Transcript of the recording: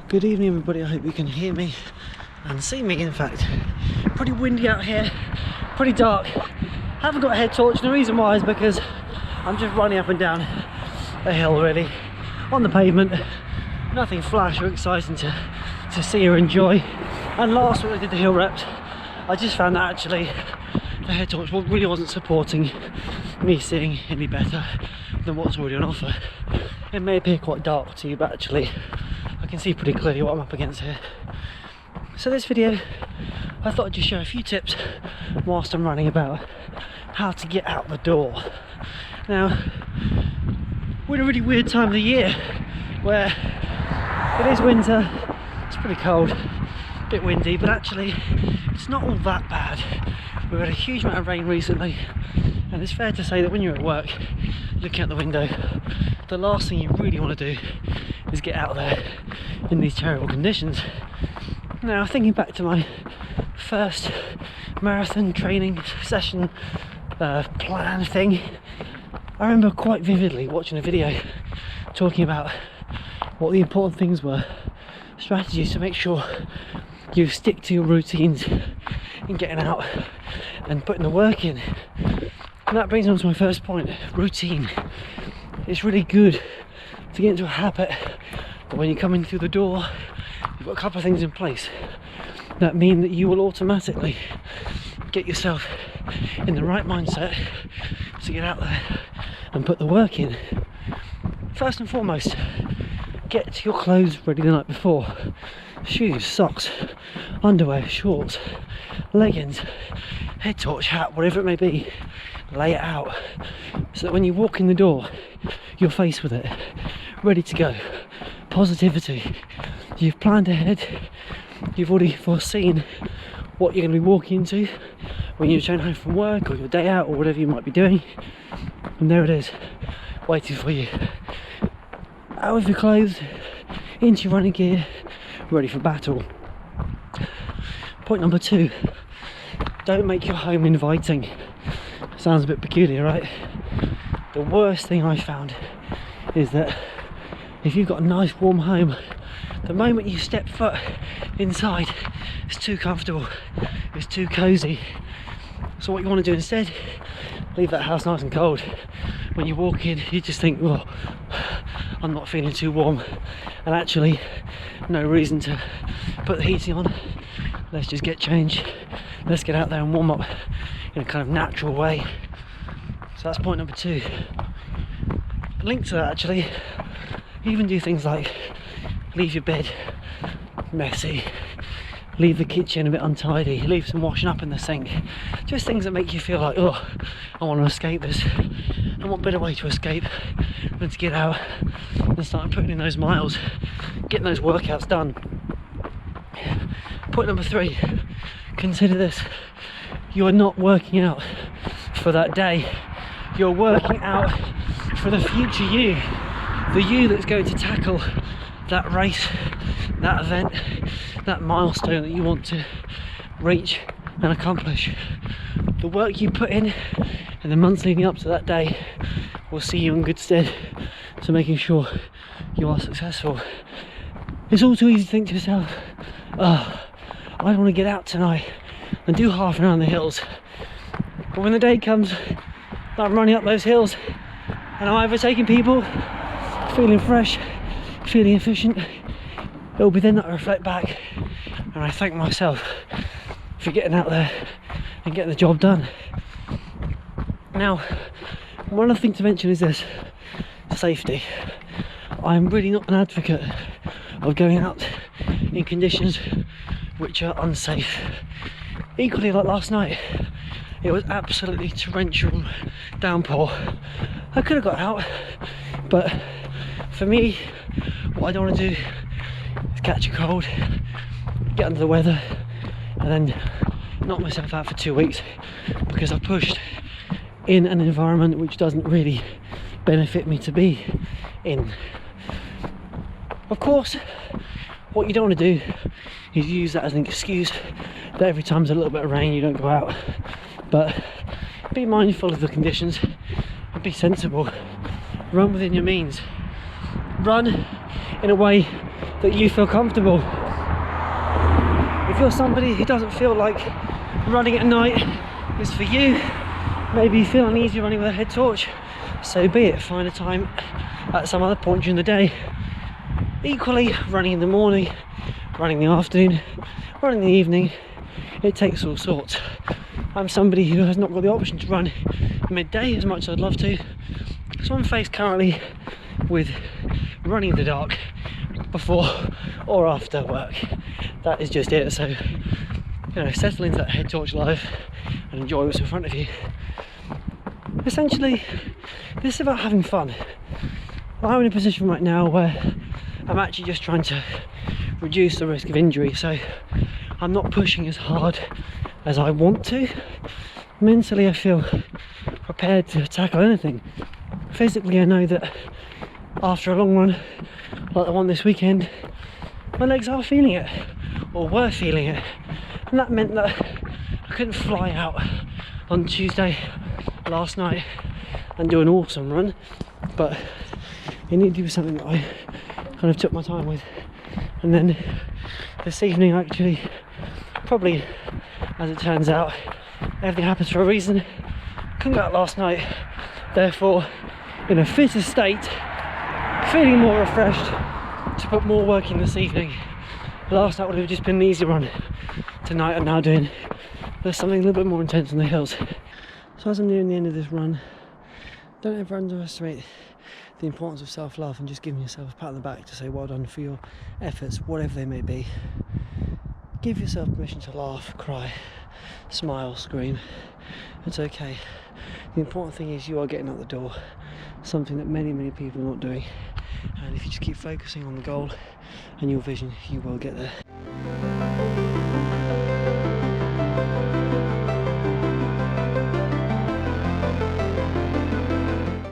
Good evening everybody, I hope you can hear me and see me. In fact, pretty windy out here, pretty dark. Haven't got a head torch, and the reason why is because I'm just running up and down a hill really, on the pavement. Nothing flash or exciting to see or enjoy. And last week I did the hill reps, I just found that actually the head torch really wasn't supporting me seeing any better than what's already on offer. It may appear quite dark to you, but actually I can see pretty clearly what I'm up against here. So this video, I thought I'd just share a few tips whilst I'm running about how to get out the door. Now, we're in a really weird time of the year where it is winter, it's pretty cold, a bit windy, but actually it's not all that bad. We've had a huge amount of rain recently, and it's fair to say that when you're at work, looking out the window, the last thing you really want to do is get out there in these terrible conditions. Now, thinking back to my first marathon training session plan thing, I remember quite vividly watching a video talking about what the important things were, strategies to make sure you stick to your routines in getting out and putting the work in. And that brings me on to my first point, routine. It's really good to get into a habit that when you're coming through the door, you've got a couple of things in place that mean that you will automatically get yourself in the right mindset to get out there and put the work in. First and foremost, get your clothes ready the night before. Shoes, socks, underwear, shorts, leggings, head torch, hat, whatever it may be. Lay it out so that when you walk in the door, you're faced with it, ready to go. Positivity. You've planned ahead, you've already foreseen what you're going to be walking into when you return home from work or your day out or whatever you might be doing, and there it is, waiting for you. Out of your clothes, into your running gear, ready for battle. Point number 2, don't make your home inviting. Sounds a bit peculiar, right? The worst thing I found is that if you've got a nice warm home, the moment you step foot inside, it's too comfortable, it's too cozy. So what you want to do instead, leave that house nice and cold. When you walk in, you just think, well, I'm not feeling too warm, and actually no reason to put the heating on. Let's just get changed, let's get out there and warm up in a kind of natural way. So that's point number 2. Linked to that, actually, even do things like leave your bed messy, leave the kitchen a bit untidy, leave some washing up in the sink. Just things that make you feel like, oh, I want to escape this. And what better way to escape than to get out and start putting in those miles, getting those workouts done. Point number 3, consider this. You are not working out for that day, you're working out for the future you, the you that's going to tackle that race, that event, that milestone that you want to reach and accomplish. The work you put in the months leading up to that day will see you in good stead to making sure you are successful. It's all too easy to think to yourself, oh, I don't want to get out tonight and do half an hour on the hills. But when the day comes, I'm running up those hills and I'm overtaking people, feeling fresh, feeling efficient, it'll be then that I reflect back and I thank myself for getting out there and getting the job done. Now, one other thing to mention is this, safety. I'm really not an advocate of going out in conditions which are unsafe. Equally, like last night, it was absolutely torrential downpour. I could have got out, but for me, what I don't want to do is catch a cold, get under the weather, and then knock myself out for 2 weeks because I pushed in an environment which doesn't really benefit me to be in. Of course, what you don't want to do is use that as an excuse that every time there's a little bit of rain you don't go out. But be mindful of the conditions and be sensible. Run within your means. Run in a way that you feel comfortable. If you're somebody who doesn't feel like running at night is for you, maybe you feel uneasy running with a head torch, so be it. Find a time at some other point during the day. Equally, running in the morning, running in the afternoon, running in the evening, it takes all sorts. I'm somebody who has not got the option to run midday as much as I'd love to, so I'm faced currently with running in the dark before or after work. That is just it. So, you know, settle into that head torch life and enjoy what's in front of you. Essentially, this is about having fun. I'm in a position right now where I'm actually just trying to reduce the risk of injury, so I'm not pushing as hard as I want to. Mentally, I feel prepared to tackle anything. Physically, I know that after a long run like the one this weekend, my legs are feeling it, or were feeling it, and that meant that I couldn't fly out on Tuesday last night and do an awesome run, but it needed to be something that I kind of took my time with. And then this evening, actually, probably as it turns out, everything happens for a reason. Couldn't go out last night, therefore in a fitter state, feeling more refreshed to put more work in this evening. Last night would have just been an easy run. Tonight I'm now doing something a little bit more intense on the hills. So as I'm nearing the end of this run, don't ever underestimate the importance of self-love and just giving yourself a pat on the back to say well done for your efforts, whatever they may be. Give yourself permission to laugh, cry, smile, scream. It's okay. The important thing is you are getting out the door, something that many people are not doing. And if you just keep focusing on the goal and your vision, you will get there.